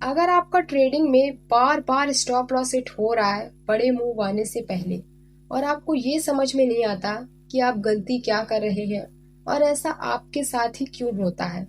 अगर आपका ट्रेडिंग में बार बार स्टॉप लॉस हिट हो रहा है बड़े मूव आने से पहले और आपको ये समझ में नहीं आता कि आप गलती क्या कर रहे हैं और ऐसा आपके साथ ही क्यों होता है,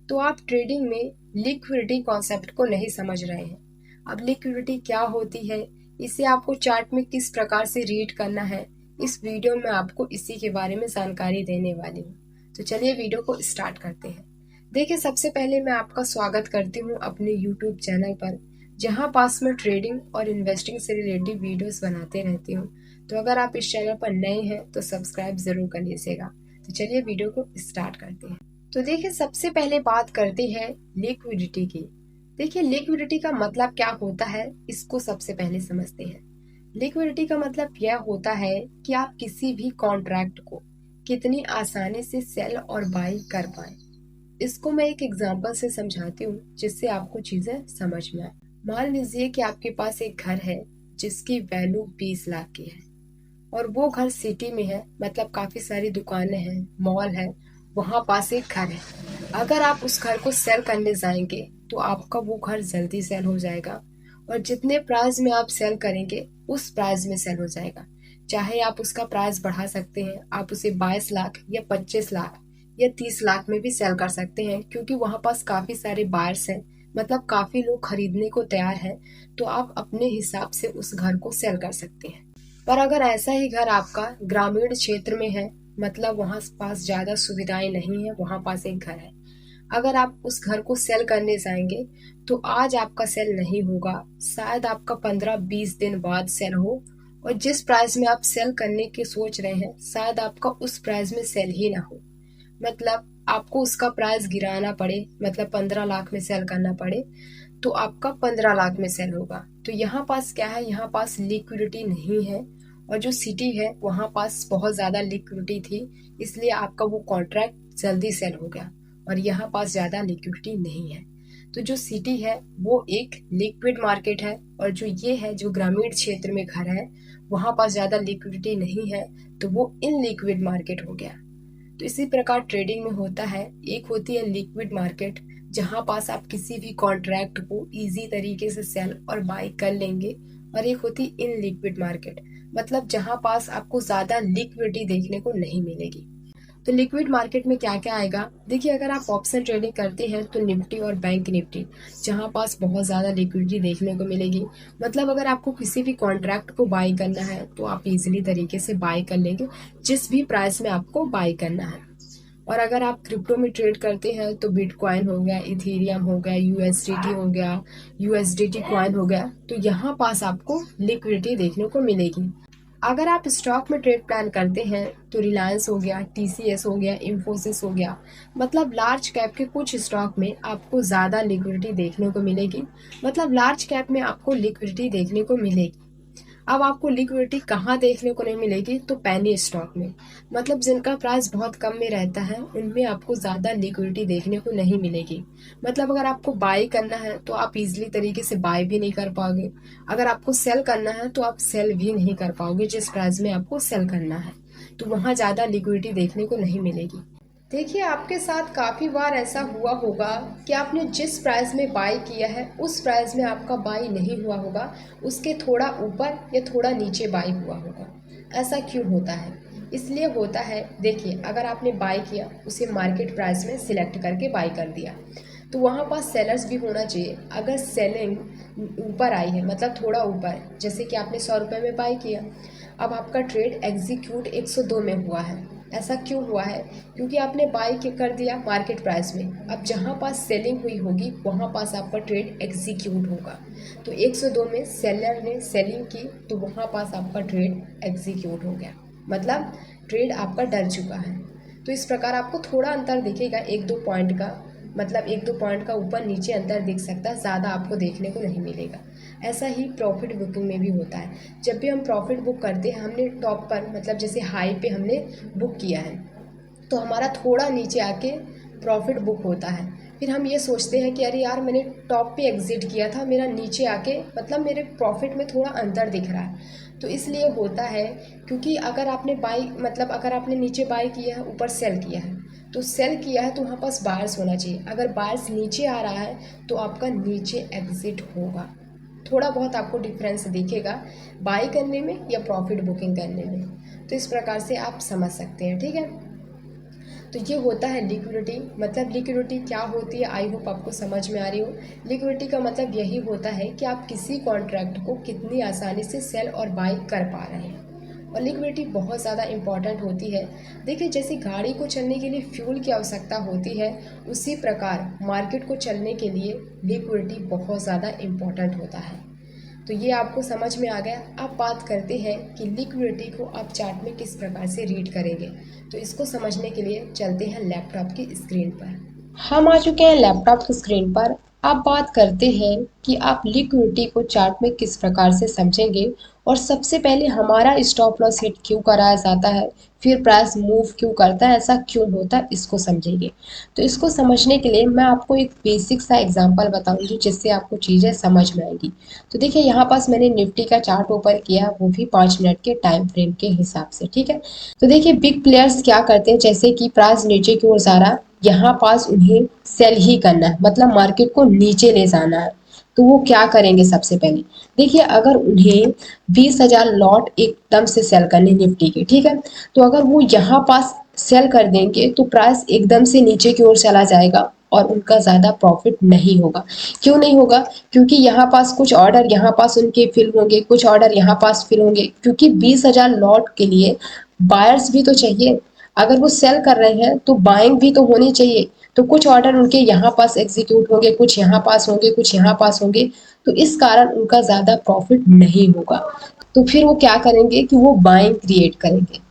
तो आप ट्रेडिंग में लिक्विडिटी कॉन्सेप्ट को नहीं समझ रहे हैं। अब लिक्विडिटी क्या होती है, इसे आपको चार्ट में किस प्रकार से रीड करना है, इस वीडियो में आपको इसी के बारे में जानकारी देने वाली हूँ। तो चलिए वीडियो को स्टार्ट करते हैं। देखिए, सबसे पहले मैं आपका स्वागत करती हूँ अपने YouTube चैनल पर, जहाँ पास में ट्रेडिंग और इन्वेस्टिंग से रिलेटेड वीडियोस बनाते रहती हूँ। तो अगर आप इस चैनल पर नए हैं तो सब्सक्राइब जरूर कर लीजिएगा। तो चलिए वीडियो को स्टार्ट करते हैं। तो देखिए, सबसे पहले बात करते हैं लिक्विडिटी की। देखिए, लिक्विडिटी का मतलब क्या होता है, इसको सबसे पहले समझते हैं। लिक्विडिटी का मतलब यह होता है कि आप किसी भी कॉन्ट्रैक्ट को कितनी आसानी से सेल और बाई कर पाए। इसको मैं एक एग्जांपल से समझाती हूँ जिससे आपको चीजें समझ में आए। मान लीजिए कि आपके पास एक घर है जिसकी वैल्यू 20 लाख की है और वो घर सिटी में है, मतलब काफी सारी दुकानें हैं, मॉल है, वहां पास एक घर है। अगर आप उस घर को सेल करने जाएंगे तो आपका वो घर जल्दी सेल हो जाएगा और जितने प्राइस में आप सेल करेंगे उस प्राइस में सेल हो जाएगा। चाहे आप उसका प्राइस बढ़ा सकते हैं, आप उसे 22 लाख या 25 लाख या 30 लाख में भी सेल कर सकते हैं, क्योंकि वहां पास काफी सारे बायर्स हैं, मतलब काफी लोग खरीदने को तैयार हैं। तो आप अपने हिसाब से उस घर को सेल कर सकते हैं। पर अगर ऐसा ही घर आपका ग्रामीण क्षेत्र में है, मतलब वहां पास ज्यादा सुविधाएं नहीं है, वहां पास एक घर है, अगर आप उस घर को सेल करने जाएंगे तो आज आपका सेल नहीं होगा, शायद आपका 15-20 दिन बाद सेल हो। और जिस प्राइस में आप सेल करने की सोच रहे हैं शायद आपका उस प्राइस में सेल ही ना हो, मतलब आपको उसका प्राइस गिराना पड़े, मतलब 15 लाख में सेल करना पड़े तो आपका 15 लाख में सेल होगा। तो यहाँ पास क्या है, यहाँ पास लिक्विडिटी नहीं है और जो सिटी है वहाँ पास बहुत ज़्यादा लिक्विडिटी थी, इसलिए आपका वो कॉन्ट्रैक्ट जल्दी सेल हो गया और यहाँ पास ज़्यादा लिक्विडिटी नहीं है। तो जो सिटी है वो एक लिक्विड मार्केट है और जो ये है, जो ग्रामीण क्षेत्र में घर है, वहाँ पास ज़्यादा लिक्विडिटी नहीं है, तो वो इन लिक्विड मार्केट हो गया। तो इसी प्रकार ट्रेडिंग में होता है, एक होती है लिक्विड मार्केट जहां पास आप किसी भी कॉन्ट्रैक्ट को इजी तरीके से सेल और बाय कर लेंगे, और एक होती इन लिक्विड मार्केट, मतलब जहां पास आपको ज्यादा लिक्विडिटी देखने को नहीं मिलेगी। तो लिक्विड मार्केट में क्या क्या आएगा, देखिए, अगर आप ऑप्शन ट्रेडिंग करते हैं तो निफ्टी और बैंक निफ्टी, जहां पास बहुत ज़्यादा लिक्विडिटी देखने को मिलेगी, मतलब अगर आपको किसी भी कॉन्ट्रैक्ट को बाई करना है तो आप इजीली तरीके से बाई कर लेंगे जिस भी प्राइस में आपको बाई करना है। और अगर आप क्रिप्टो में ट्रेड करते हैं तो बिटकॉइन हो गया, इथेरियम हो गया, यूएसडीटी हो गया, यूएसडीटी कॉइन हो गया, तो यहाँ पास आपको लिक्विडिटी देखने को मिलेगी। अगर आप स्टॉक में ट्रेड प्लान करते हैं तो रिलायंस हो गया, टीसीएस हो गया, इंफोसिस हो गया, मतलब लार्ज कैप के कुछ स्टॉक में आपको ज़्यादा लिक्विडिटी देखने को मिलेगी, मतलब लार्ज कैप में आपको लिक्विडिटी देखने को मिलेगी। अब आपको लिक्विडिटी कहाँ देखने को नहीं मिलेगी, तो पेनी स्टॉक में, मतलब जिनका प्राइस बहुत कम में रहता है उनमें आपको ज़्यादा लिक्विडिटी देखने को नहीं मिलेगी। मतलब अगर आपको बाई करना है तो आप इजीली तरीके से बाई भी नहीं कर पाओगे, अगर आपको सेल करना है तो आप सेल भी नहीं कर पाओगे जिस प्राइस में आपको सेल करना है, तो वहाँ ज़्यादा लिक्विडिटी देखने को नहीं मिलेगी। देखिए, आपके साथ काफ़ी बार ऐसा हुआ होगा कि आपने जिस प्राइस में बाई किया है उस प्राइस में आपका बाई नहीं हुआ होगा, उसके थोड़ा ऊपर या थोड़ा नीचे बाई हुआ होगा। ऐसा क्यों होता है, इसलिए होता है, देखिए, अगर आपने बाई किया, उसे मार्केट प्राइस में सिलेक्ट करके बाई कर दिया, तो वहाँ पास सेलर्स भी होना चाहिए। अगर सेलिंग ऊपर आई है, मतलब थोड़ा ऊपर, जैसे कि आपने 100 रुपये में बाई किया, अब आपका ट्रेड एग्जीक्यूट 102 में हुआ है। ऐसा क्यों हुआ है, क्योंकि आपने बाई कर दिया मार्केट प्राइस में, अब जहाँ पास सेलिंग हुई होगी वहाँ पास आपका ट्रेड एग्जीक्यूट होगा। तो 102 में सेलर ने सेलिंग की तो वहाँ पास आपका ट्रेड एग्जीक्यूट हो गया, मतलब ट्रेड आपका डर चुका है। तो इस प्रकार आपको थोड़ा अंतर दिखेगा, 1-2 पॉइंट का, मतलब 1-2 पॉइंट का ऊपर नीचे अंतर दिख सकता है, ज़्यादा आपको देखने को नहीं मिलेगा। ऐसा ही प्रॉफिट बुकिंग में भी होता है। जब भी हम प्रॉफिट बुक करते हैं, हमने टॉप पर, मतलब जैसे हाई पे हमने बुक किया है, तो हमारा थोड़ा नीचे आके प्रॉफिट बुक होता है। फिर हम ये सोचते हैं कि अरे यार, मैंने टॉप पे एग्जिट किया था, मेरा नीचे आके, मतलब मेरे प्रॉफिट में थोड़ा अंतर दिख रहा है। तो इसलिए होता है, क्योंकि अगर आपने बाई, मतलब अगर आपने नीचे बाई किया है, ऊपर सेल किया है, तो सेल किया है तो वहाँ पास बायर्स होना चाहिए। अगर बायर्स नीचे आ रहा है तो आपका नीचे एग्जिट होगा। थोड़ा बहुत आपको डिफरेंस दिखेगा बाई करने में या प्रॉफिट बुकिंग करने में। तो इस प्रकार से आप समझ सकते हैं, ठीक है। तो ये होता है लिक्विडिटी। मतलब लिक्विडिटी क्या होती है, आई होप आपको समझ में आ रही हो। लिक्विडिटी का मतलब यही होता है कि आप किसी कॉन्ट्रैक्ट को कितनी आसानी से सेल और बाई कर पा रहे हैं। और लिक्विडिटी बहुत ज़्यादा इम्पॉर्टेंट होती है। देखिए, जैसे गाड़ी को चलने के लिए फ्यूल की आवश्यकता होती है, उसी प्रकार मार्केट को चलने के लिए लिक्विडिटी बहुत ज़्यादा इम्पॉर्टेंट होता है। तो ये आपको समझ में आ गया। अब बात करते हैं कि लिक्विडिटी को आप चार्ट में किस प्रकार से रीड करेंगे। तो इसको समझने के लिए चलते हैं लैपटॉप की स्क्रीन पर। हम आ चुके हैं लैपटॉप की स्क्रीन पर। अब बात करते हैं कि आप लिक्विडिटी को चार्ट में किस प्रकार से समझेंगे। और सबसे पहले हमारा स्टॉप लॉस हिट क्यों कराया जाता है, फिर प्राइस मूव क्यों करता है, ऐसा क्यों होता है, इसको समझेंगे। तो इसको समझने के लिए मैं आपको एक बेसिक सा एग्जांपल बताऊंगी जिससे आपको चीज़ें समझ में आएंगी। तो देखिए, यहाँ पास मैंने निफ्टी का चार्ट ओपन किया, वो भी 5 मिनट के टाइम फ्रेम के हिसाब से, ठीक है। तो देखिए, बिग प्लेयर्स क्या करते हैं, जैसे कि प्राइस नीचे की ओर जा रहा है, यहाँ पास उन्हें सेल ही करना है, मतलब मार्केट को नीचे ले जाना है। तो वो क्या करेंगे, सबसे पहले देखिए, अगर उन्हें 20,000 लॉट एकदम से सेल करने निफ्टी के, ठीक है, तो अगर वो यहाँ पास सेल कर देंगे तो प्राइस एकदम से नीचे की ओर चला जाएगा और उनका ज़्यादा प्रॉफिट नहीं होगा। क्यों नहीं होगा? क्योंकि यहाँ पास कुछ ऑर्डर यहाँ पास उनके फिल होंगे, कुछ ऑर्डर यहाँ पास फिल होंगे, क्योंकि 20,000 लॉट के लिए बायर्स भी तो चाहिए। अगर वो सेल कर रहे हैं तो बाइंग भी तो होनी चाहिए। तो कुछ ऑर्डर उनके यहाँ पास एग्जीक्यूट होंगे, कुछ यहाँ पास होंगे, कुछ यहाँ पास होंगे, तो इस कारण उनका ज़्यादा प्रॉफिट नहीं होगा। तो फिर वो क्या करेंगे कि वो बाइंग क्रिएट करेंगे।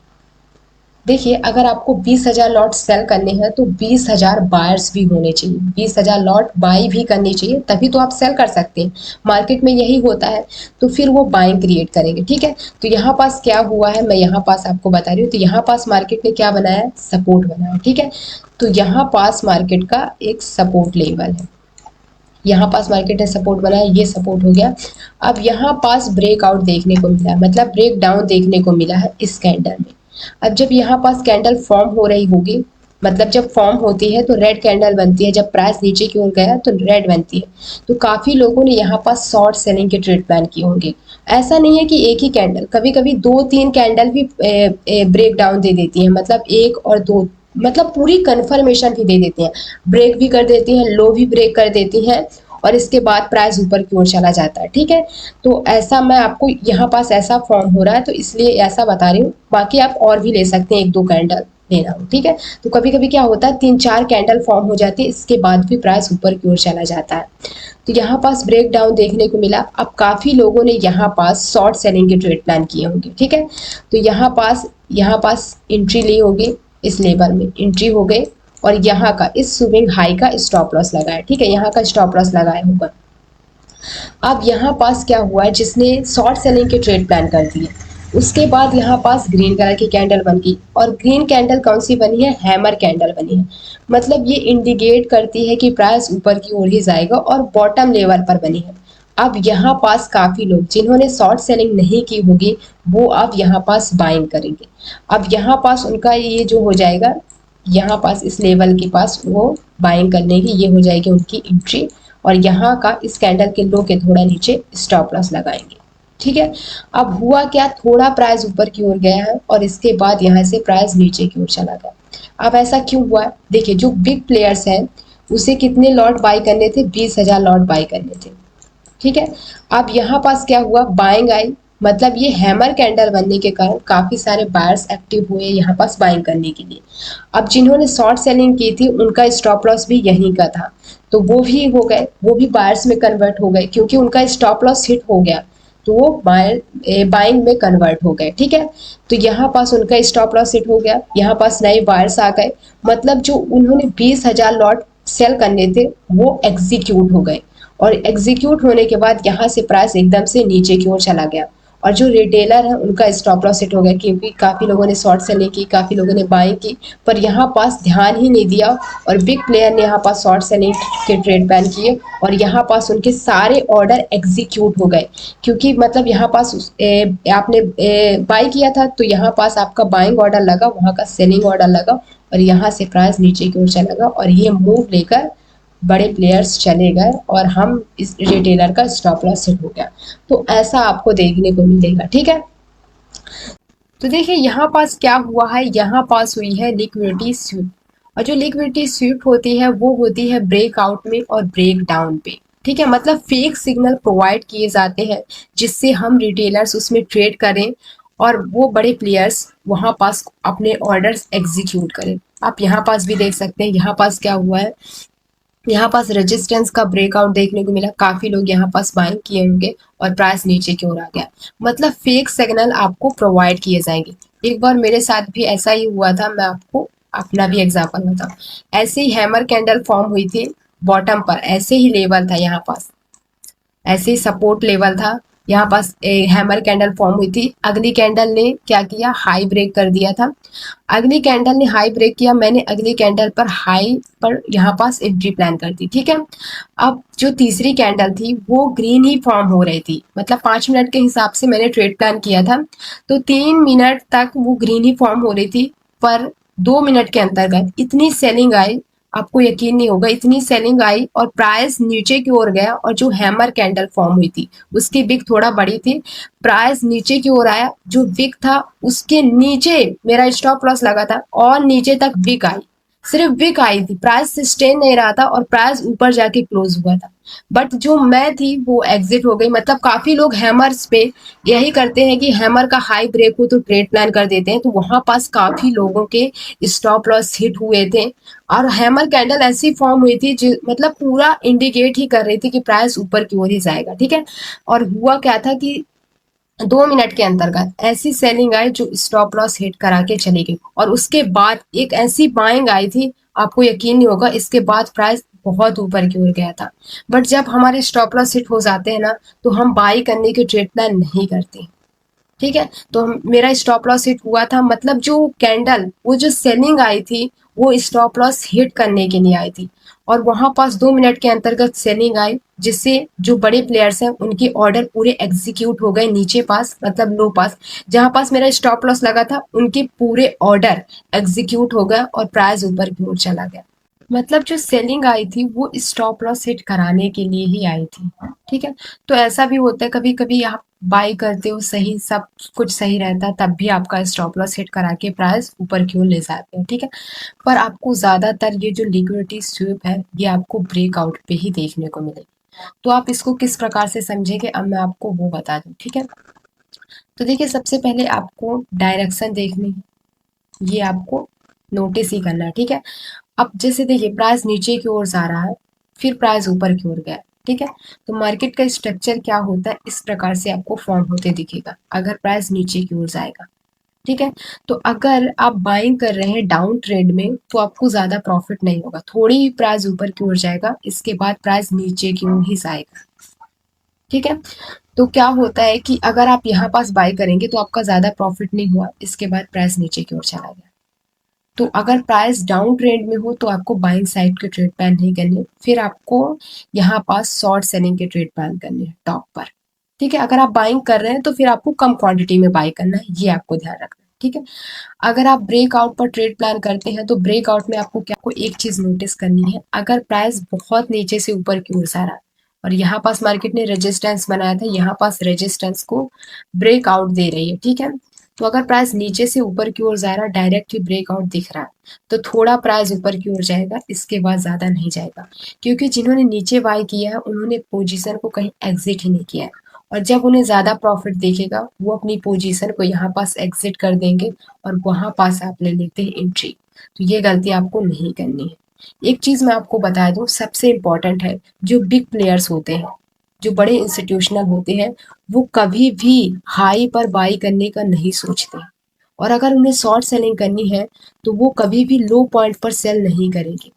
देखिए, अगर आपको 20,000 लॉट सेल करने हैं तो 20,000 बायर्स भी होने चाहिए, 20,000 लॉट बाई भी करनी चाहिए, तभी तो आप सेल कर सकते हैं। मार्केट में यही होता है। तो फिर वो बाइंग क्रिएट करेंगे, ठीक है। तो यहाँ पास क्या हुआ है, मैं यहाँ पास आपको बता रही हूँ। तो यहाँ पास मार्केट ने क्या बनाया है, सपोर्ट बनाया, ठीक है। तो यहाँ पास मार्केट का एक सपोर्ट लेवल है, यहाँ पास मार्केट ने सपोर्ट बनाया, ये सपोर्ट हो गया। अब यहाँ पास ब्रेकआउट देखने को मिला है, मतलब ब्रेक डाउन देखने को मिला है इस कैंडल में। अब जब यहाँ पास कैंडल फॉर्म हो रही होगी, मतलब जब फॉर्म होती है तो रेड कैंडल बनती है, जब प्राइस नीचे की ओर गया तो रेड बनती है। तो काफी लोगों ने यहाँ पास शॉर्ट सेलिंग के ट्रेड प्लान किए होंगे। ऐसा नहीं है कि एक ही कैंडल, कभी कभी 2-3 कैंडल भी ब्रेक डाउन दे देती है, मतलब एक और दो, मतलब पूरी कन्फर्मेशन भी दे देती हैं, ब्रेक भी कर देती हैं, लो भी ब्रेक कर देती हैं, और इसके बाद प्राइस ऊपर की ओर चला जाता है, ठीक है। तो ऐसा मैं आपको यहाँ पास ऐसा फॉर्म हो रहा है तो इसलिए ऐसा बता रही हूँ। बाकी आप और भी ले सकते हैं, 1-2 कैंडल लेना हो, ठीक है। तो कभी कभी क्या होता है, 3-4 कैंडल फॉर्म हो जाती है, इसके बाद भी प्राइस ऊपर की ओर चला जाता है। तो यहाँ पास ब्रेक डाउन देखने को मिला। अब काफी लोगों ने यहाँ पास शॉर्ट सेलिंग के ट्रेड प्लान किए होंगे, ठीक है। तो यहाँ पास एंट्री ली होगी, इस लेवल में एंट्री हो गई, और यहाँ का इस स्विंग हाई का स्टॉप लॉस लगाया, ठीक है, यहाँ का स्टॉप लॉस लगाया होगा। अब यहाँ पास क्या हुआ है, जिसने शॉर्ट सेलिंग के ट्रेड प्लान कर दिए, उसके बाद यहाँ पास ग्रीन कलर की कैंडल बन गई, और ग्रीन कैंडल कौन सी बनी है, हैमर कैंडल बनी है। मतलब ये इंडिकेट करती है कि प्राइस ऊपर की ओर ही जाएगा, और बॉटम लेवल पर बनी है। अब यहाँ पास काफी लोग जिन्होंने शॉर्ट सेलिंग नहीं की होगी, वो अब यहाँ पास बाइंग करेंगे। अब यहाँ पास उनका ये जो हो जाएगा, यहाँ पास इस लेवल के पास वो बाइंग करने की ये हो जाएगी उनकी एंट्री, और यहाँ का इस कैंडल के लो के थोड़ा नीचे स्टॉप लॉस लगाएंगे, ठीक है। अब हुआ क्या, थोड़ा प्राइस ऊपर की ओर गया है और इसके बाद यहाँ से प्राइस नीचे की ओर चला गया। अब ऐसा क्यों हुआ, देखिए, जो बिग प्लेयर्स हैं उसे कितने लॉट बाई करने थे, 20,000 लॉट बाई करने थे, ठीक है। अब यहाँ पास क्या हुआ, बाइंग आई, मतलब ये हैमर कैंडल बनने के कारण काफी सारे बायर्स एक्टिव हुए यहाँ पास बाइंग करने के लिए। अब जिन्होंने शॉर्ट सेलिंग की थी उनका स्टॉप लॉस भी यहीं का था, तो वो भी हो गए, वो भी बायर्स में कन्वर्ट हो गए, क्योंकि उनका स्टॉप लॉस हिट हो गया, तो वो बाइंग में कन्वर्ट हो गए, ठीक है। तो यहाँ पास उनका स्टॉप लॉस हिट हो गया, यहाँ पास नए बायर्स आ गए, मतलब जो उन्होंने 20,000 लॉट सेल करने थे वो एग्जीक्यूट हो गए, और एग्जीक्यूट होने के बाद यहाँ से प्राइस एकदम से नीचे की ओर चला गया, और जो रिटेलर है उनका स्टॉप लॉस हिट हो गया, क्योंकि काफ़ी लोगों ने शॉर्ट सेलिंग की, काफ़ी लोगों ने बाइंग की, पर यहाँ पास ध्यान ही नहीं दिया, और बिग प्लेयर ने यहाँ पास शॉर्ट सेलिंग के ट्रेड प्लान किए, और यहाँ पास उनके सारे ऑर्डर एग्जीक्यूट हो गए। क्योंकि मतलब यहाँ पास आपने बाई किया था तो यहाँ पास आपका बाइंग ऑर्डर लगा, वहाँ का सेलिंग ऑर्डर लगा, और यहाँ से प्राइस नीचे की ओर चला गया और ये मूव लेकर बड़े प्लेयर्स चले गए और हम इस रिटेलर का स्टॉप लॉस हिट हो गया। तो ऐसा आपको देखने को मिलेगा, ठीक है। तो देखिए यहाँ पास क्या हुआ है, यहाँ पास हुई है लिक्विडिटी स्वीप, और जो लिक्विडिटी स्वीप होती है वो होती है ब्रेकआउट में और ब्रेक डाउन पे, ठीक है। मतलब फेक सिग्नल प्रोवाइड किए जाते हैं जिससे हम रिटेलर्स उसमें ट्रेड करें और वो बड़े प्लेयर्स वहां पास अपने ऑर्डर्स एग्जीक्यूट करें। आप यहाँ पास भी देख सकते हैं, यहाँ पास क्या हुआ है, यहाँ पास रेजिस्टेंस का ब्रेकआउट देखने को मिला, काफी लोग यहाँ पास बाइंग किए होंगे और प्राइस नीचे की ओर आ गया। मतलब फेक सिग्नल आपको प्रोवाइड किए जाएंगे। एक बार मेरे साथ भी ऐसा ही हुआ था, मैं आपको अपना भी एग्जांपल बताऊं। ऐसे ही हैमर कैंडल फॉर्म हुई थी बॉटम पर, ऐसे ही लेवल था यहाँ पास, ऐसे ही सपोर्ट लेवल था, यहाँ पास हैमर कैंडल फॉर्म हुई थी। अगली कैंडल ने क्या किया, हाई ब्रेक कर दिया था। अगली कैंडल ने हाई ब्रेक किया, मैंने अगली कैंडल पर हाई पर यहाँ पास एंट्री प्लान कर दी, ठीक है। अब जो तीसरी कैंडल थी वो ग्रीन ही फॉर्म हो रही थी, मतलब 5 मिनट के हिसाब से मैंने ट्रेड प्लान किया था, तो 3 मिनट तक वो ग्रीन ही फॉर्म हो रही थी। पर 2 मिनट के अंतर्गत इतनी सेलिंग आई, आपको यकीन नहीं होगा, इतनी सेलिंग आई और प्राइस नीचे की ओर गया, और जो हैमर कैंडल फॉर्म हुई थी उसकी विक थोड़ा बड़ी थी, प्राइस नीचे की ओर आया, जो विक था उसके नीचे मेरा स्टॉप लॉस लगा था और नीचे तक विक आई, सिर्फ विक आई थी, प्राइस सस्टेन नहीं रहा था और प्राइस ऊपर जाके क्लोज हुआ था। बट जो मैं थी वो एग्जिट हो गई। मतलब काफी लोग हैमर्स पे यही करते हैं कि हैमर का हाई ब्रेक हो तो ट्रेड प्लान कर देते हैं, तो वहां पास काफी लोगों के स्टॉप लॉस हिट हुए थे। और हैमर कैंडल ऐसी फॉर्म हुई थी जो मतलब पूरा इंडिकेट ही कर रही थी कि प्राइस ऊपर की ओर ही जाएगा, ठीक है। और हुआ क्या था कि 2 मिनट के अंतर्गत ऐसी सेलिंग आई जो स्टॉप लॉस हिट करा के चली गई, और उसके बाद एक ऐसी बाइंग आई थी, आपको यकीन नहीं होगा, इसके बाद प्राइस बहुत ऊपर की ओर गया था। बट जब हमारे स्टॉप लॉस हिट हो जाते हैं ना, तो हम बाई करने के ट्रेड प्लान नहीं करते, ठीक है। तो मेरा स्टॉप लॉस हिट हुआ था, मतलब जो कैंडल, वो जो सेलिंग आई थी वो स्टॉप लॉस हिट करने के लिए आई थी, और वहां पास 2 मिनट के अंतर्गत सेलिंग आई, जिससे जो बड़े प्लेयर्स हैं उनके ऑर्डर पूरे एग्जीक्यूट हो गए नीचे पास, मतलब लो पास, जहां पास मेरा स्टॉप लॉस लगा था उनके पूरे ऑर्डर एग्जीक्यूट हो गए और प्राइस ऊपर की ओर चला गया। मतलब जो सेलिंग आई थी वो स्टॉप लॉस हिट कराने के लिए ही आई थी, ठीक है। तो ऐसा भी होता है, कभी कभी आप बाई करते हो, सही सब कुछ सही रहता है, तब भी आपका स्टॉप लॉस हिट करा के प्राइस ऊपर क्यों ले जाते हैं, ठीक है। पर आपको ज्यादातर ये जो लिक्विडिटी स्वीप है ये आपको ब्रेकआउट पे ही देखने को मिलेगी। तो आप इसको किस प्रकार से समझेंगे, अब मैं आपको वो बता दूं, ठीक है। तो देखिए सबसे पहले आपको डायरेक्शन देखनी है, ये आपको नोटिस ही करना है, ठीक है। अब जैसे देखिए प्राइस नीचे की ओर जा रहा है, फिर प्राइस ऊपर की ओर गया, ठीक है। तो मार्केट का स्ट्रक्चर क्या होता है, इस प्रकार से आपको फॉर्म होते दिखेगा अगर प्राइस नीचे की ओर जाएगा, ठीक है। तो अगर आप बाइंग कर रहे हैं डाउन ट्रेंड में तो आपको ज्यादा प्रॉफिट नहीं होगा, थोड़ी ही प्राइस ऊपर की ओर जाएगा, इसके बाद प्राइस नीचे की ओर ही जाएगा, ठीक है। तो क्या होता है कि अगर आप यहाँ पास बाय करेंगे तो आपका ज्यादा प्रॉफिट नहीं हुआ, इसके बाद प्राइस नीचे की ओर चला गया। तो अगर प्राइस डाउन ट्रेंड में हो तो आपको बाइंग साइड के ट्रेड प्लान नहीं करने, फिर आपको यहाँ पास शॉर्ट सेलिंग के ट्रेड प्लान करने हैं टॉप पर, ठीक है। अगर आप बाइंग कर रहे हैं तो फिर आपको कम क्वांटिटी में बाई करना है, ये आपको ध्यान रखना है, ठीक है। अगर आप ब्रेकआउट पर ट्रेड प्लान करते हैं तो ब्रेकआउट में आपको क्या, आपको एक चीज नोटिस करनी है, अगर प्राइस बहुत नीचे से ऊपर की ओर जा रहा है और यहाँ पास मार्केट ने रेजिस्टेंस बनाया था, यहाँ पास रेजिस्टेंस को ब्रेकआउट दे रही है, ठीक है। तो अगर प्राइस नीचे से ऊपर की ओर जा रहा है, डायरेक्ट ही ब्रेकआउट दिख रहा है, तो थोड़ा प्राइस ऊपर की ओर जाएगा, इसके बाद ज्यादा नहीं जाएगा, क्योंकि जिन्होंने नीचे बाय किया है उन्होंने पोजीशन को कहीं एग्जिट ही नहीं किया है, और जब उन्हें ज्यादा प्रॉफिट देखेगा वो अपनी पोजीशन को यहाँ पास एग्जिट कर देंगे और वहां पास आप ले लेते हैं एंट्री। तो ये गलती आपको नहीं करनी है। एक चीज मैं आपको बता दूं, सबसे इम्पोर्टेंट है, जो बिग प्लेयर्स होते हैं, जो बड़े इंस्टीट्यूशनल होते हैं, वो कभी भी हाई पर बाई करने का नहीं सोचते, और अगर उन्हें शॉर्ट सेलिंग करनी है तो वो कभी भी लो पॉइंट पर सेल नहीं करेंगे।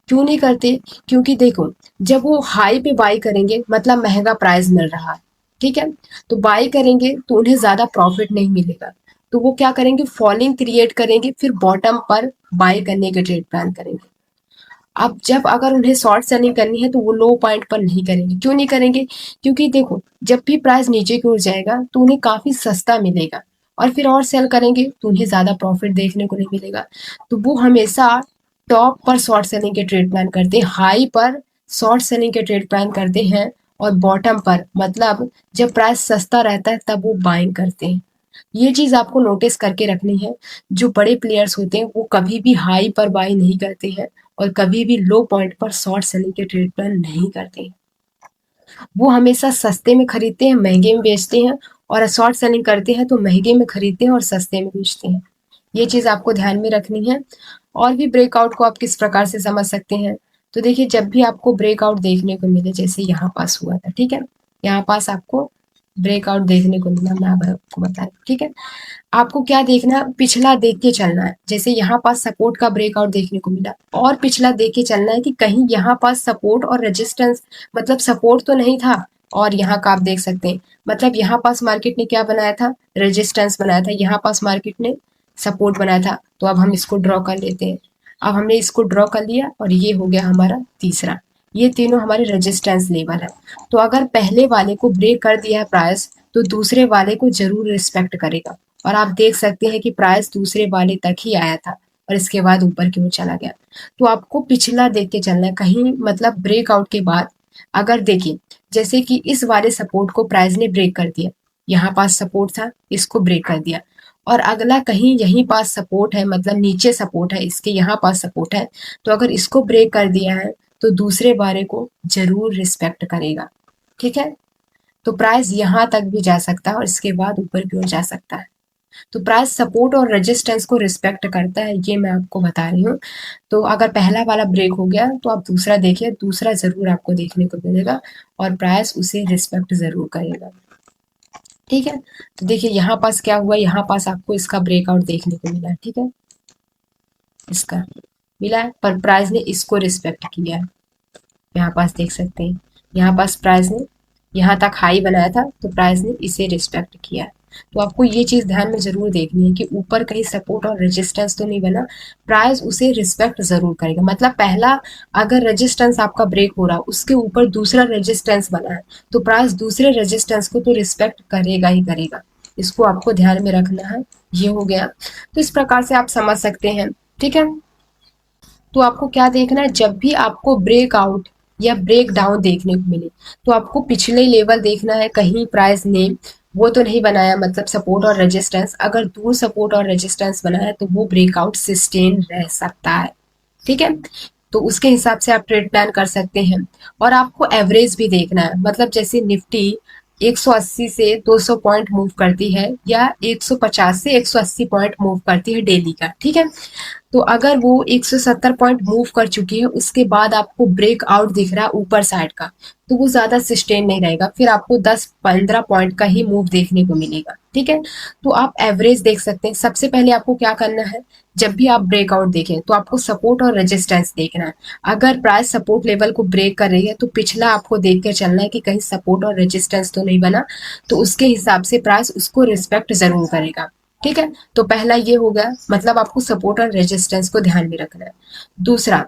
क्यों नहीं करते, क्योंकि देखो जब वो हाई पे बाई करेंगे मतलब महंगा प्राइस मिल रहा है, ठीक है, तो बाई करेंगे तो उन्हें ज्यादा प्रॉफिट नहीं मिलेगा, तो वो क्या करेंगे, फॉलिंग क्रिएट करेंगे, फिर बॉटम पर बाई करने के ट्रेड प्लान करेंगे। अब जब अगर उन्हें शॉर्ट सेलिंग करनी है तो वो लो पॉइंट पर नहीं करेंगे। क्यों नहीं करेंगे, क्योंकि देखो जब भी प्राइस नीचे की ओर जाएगा तो उन्हें काफी सस्ता मिलेगा, और फिर और सेल करेंगे तो उन्हें ज़्यादा प्रॉफिट देखने को नहीं मिलेगा। तो वो हमेशा टॉप पर शॉर्ट सेलिंग के ट्रेड प्लान करते हैं, हाई पर शॉर्ट सेलिंग के ट्रेड प्लान करते हैं, और बॉटम पर मतलब जब प्राइस सस्ता रहता है तब वो बाइंग करते हैं। ये चीज़ आपको नोटिस करके रखनी है। जो बड़े प्लेयर्स होते हैं वो कभी भी हाई पर बाई नहीं करते हैं और कभी भी लो पॉइंट पर शॉर्ट सेलिंग के ट्रेड प्लान नहीं करते हैं। वो हमेशा सस्ते में खरीदते हैं, महंगे में बेचते हैं, और शॉर्ट सेलिंग करते हैं तो महंगे में खरीदते हैं और सस्ते में बेचते हैं। ये चीज़ आपको ध्यान में रखनी है। और भी ब्रेकआउट को आप किस प्रकार से समझ सकते हैं, तो देखिए जब भी आपको ब्रेकआउट देखने को मिले, जैसे यहाँ पास हुआ था, ठीक है, यहाँ पास आपको ब्रेकआउट देखने को मिला, मैं अब आपको बताऊँ, ठीक है। आपको क्या देखना है, पिछला देख के चलना है। जैसे यहाँ पास सपोर्ट का ब्रेकआउट देखने को मिला, और पिछला देख के चलना है कि कहीं यहाँ पास सपोर्ट और रेजिस्टेंस, मतलब सपोर्ट तो नहीं था, और यहाँ का आप देख सकते हैं, मतलब यहाँ पास मार्केट ने क्या बनाया था, रेजिस्टेंस बनाया था, यहाँ पास मार्केट ने सपोर्ट बनाया था। तो अब हम इसको ड्रॉ कर लेते हैं। अब हमने इसको ड्रॉ कर लिया और ये हो गया हमारा तीसरा। ये तीनों हमारे रेजिस्टेंस लेवल है। तो अगर पहले वाले को ब्रेक कर दिया है प्राइस, तो दूसरे वाले को जरूर रिस्पेक्ट करेगा। और आप देख सकते हैं कि प्राइस दूसरे वाले तक ही आया था और इसके बाद ऊपर की ओर चला गया। तो आपको पिछला देख के चलना है, कहीं मतलब ब्रेकआउट के बाद अगर देखिए, जैसे कि इस वाले सपोर्ट को प्राइस ने ब्रेक कर दिया, यहाँ पास सपोर्ट था, इसको ब्रेक कर दिया, और अगला कहीं यहीं पास सपोर्ट है, मतलब नीचे सपोर्ट है, इसके यहाँ पास सपोर्ट है, तो अगर इसको ब्रेक कर दिया है तो दूसरे वाले को जरूर रिस्पेक्ट करेगा, ठीक है। तो प्राइस यहाँ तक भी जा सकता है और इसके बाद ऊपर की ओर जा सकता है। तो प्राइस सपोर्ट और रेजिस्टेंस को रिस्पेक्ट करता है, ये मैं आपको बता रही हूँ। तो अगर पहला वाला ब्रेक हो गया तो आप दूसरा देखिए, दूसरा जरूर आपको देखने को मिलेगा और प्राइस उसे रिस्पेक्ट जरूर करेगा, ठीक है। तो देखिए यहाँ पास क्या हुआ, यहाँ पास आपको इसका ब्रेकआउट देखने को मिला है, ठीक है, इसका मिला है, पर प्राइस ने इसको रिस्पेक्ट किया है। यहाँ पास देख सकते हैं, यहाँ पास प्राइस ने यहाँ तक हाई बनाया था तो प्राइस ने इसे रिस्पेक्ट किया है। तो आपको ये चीज़ ध्यान में ज़रूर देखनी है कि ऊपर कहीं सपोर्ट और रेजिस्टेंस तो नहीं बना, प्राइस उसे रिस्पेक्ट ज़रूर करेगा। मतलब पहला अगर रेजिस्टेंस आपका ब्रेक हो रहा, उसके ऊपर दूसरा रेजिस्टेंस बना है, तो प्राइस दूसरे रेजिस्टेंस को तो रिस्पेक्ट करेगा ही करेगा। इसको आपको ध्यान में रखना है। ये हो गया, तो इस प्रकार से आप समझ सकते हैं, ठीक है। तो आपको क्या देखना है, जब भी आपको ब्रेकआउट या ब्रेक डाउन देखने को मिले तो आपको पिछले लेवल देखना है, कहीं प्राइस ने वो तो नहीं बनाया, मतलब सपोर्ट और रेजिस्टेंस, अगर दूर सपोर्ट और रेजिस्टेंस बनाया तो वो ब्रेकआउट सस्टेन रह सकता है, ठीक है। तो उसके हिसाब से आप ट्रेड प्लान कर सकते हैं। और आपको एवरेज भी देखना है, मतलब जैसे निफ्टी 180 से 200 पॉइंट मूव करती है या 150 से 180 पॉइंट मूव करती है डेली का, ठीक है। तो अगर वो 170 पॉइंट मूव कर चुकी है, उसके बाद आपको ब्रेकआउट दिख रहा है ऊपर साइड का, तो वो ज़्यादा सस्टेन नहीं रहेगा, फिर आपको 10-15 पॉइंट का ही मूव देखने को मिलेगा, ठीक है। तो आप एवरेज देख सकते हैं। सबसे पहले आपको क्या करना है, जब भी आप ब्रेकआउट देखें तो आपको सपोर्ट और रेजिस्टेंस देखना है। अगर प्राइस सपोर्ट लेवल को ब्रेक कर रही है तो पिछला आपको देख कर चलना है कि कहीं सपोर्ट और रेजिस्टेंस तो नहीं बना, तो उसके हिसाब से प्राइस उसको रिस्पेक्ट जरूर करेगा, ठीक है। तो पहला ये हो गया, मतलब आपको सपोर्ट और रेजिस्टेंस को ध्यान में रखना है। दूसरा,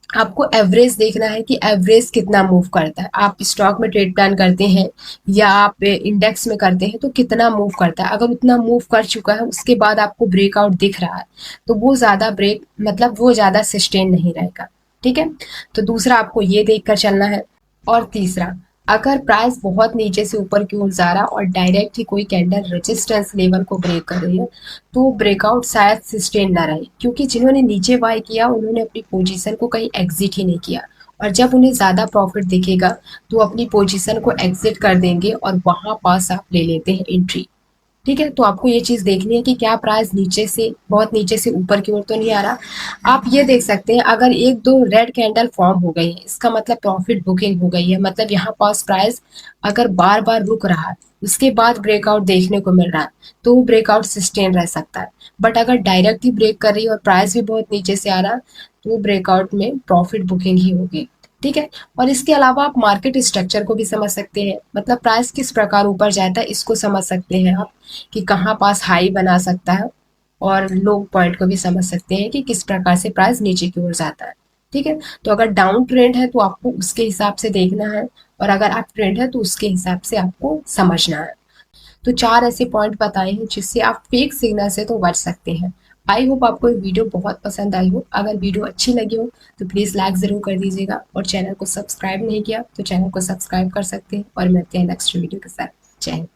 आपको एवरेज देखना है कि एवरेज कितना मूव करता है। आप स्टॉक में ट्रेड प्लान करते हैं या आप इंडेक्स में करते हैं तो कितना मूव करता है, अगर उतना मूव कर चुका है उसके बाद आपको ब्रेकआउट दिख रहा है तो वो ज़्यादा ब्रेक, मतलब वो ज़्यादा सस्टेन नहीं रहेगा, ठीक है। तो दूसरा आपको ये देख कर चलना है। और तीसरा, अगर प्राइस बहुत नीचे से ऊपर की ओर जा रहा और डायरेक्ट ही कोई कैंडल रेजिस्टेंस लेवल को ब्रेक कर रही है तो ब्रेकआउट शायद सस्टेन ना रहे, क्योंकि जिन्होंने नीचे बाय किया उन्होंने अपनी पोजीशन को कहीं एग्जिट ही नहीं किया, और जब उन्हें ज़्यादा प्रॉफिट दिखेगा तो अपनी पोजीशन को एग्जिट कर देंगे और वहाँ पास आप ले लेते हैं एंट्री, ठीक है। तो आपको ये चीज़ देखनी है कि क्या प्राइस नीचे से, बहुत नीचे से ऊपर की ओर तो नहीं आ रहा। आप ये देख सकते हैं, अगर एक दो रेड कैंडल फॉर्म हो गई है इसका मतलब प्रॉफिट बुकिंग हो गई है, मतलब यहाँ पास प्राइस अगर बार बार रुक रहा है उसके बाद ब्रेकआउट देखने को मिल रहा है तो वो ब्रेकआउट सस्टेन रह सकता है। बट अगर डायरेक्ट ही ब्रेक कर रही है और प्राइस भी बहुत नीचे से आ रहा है तो वो ब्रेकआउट में प्रॉफिट बुकिंग ही होगी, ठीक है। और इसके अलावा आप मार्केट स्ट्रक्चर को भी समझ सकते हैं, मतलब प्राइस किस प्रकार ऊपर जाता है इसको समझ सकते हैं आप कि कहाँ पास हाई बना सकता है, और लो पॉइंट को भी समझ सकते हैं कि किस प्रकार से प्राइस नीचे की ओर जाता है, ठीक है। तो अगर डाउन ट्रेंड है तो आपको उसके हिसाब से देखना है और अगर अप ट्रेंड है तो उसके हिसाब से आपको समझना है। तो 4 ऐसे पॉइंट बताए हैं जिससे आप फेक सिग्नल से तो बच सकते हैं। आई होप आपको ये वीडियो बहुत पसंद आई हो। अगर वीडियो अच्छी लगी हो तो प्लीज़ लाइक ज़रूर कर दीजिएगा, और चैनल को सब्सक्राइब नहीं किया तो चैनल को सब्सक्राइब कर सकते हैं। और मिलते हैं नेक्स्ट वीडियो के साथ। जय हिंद।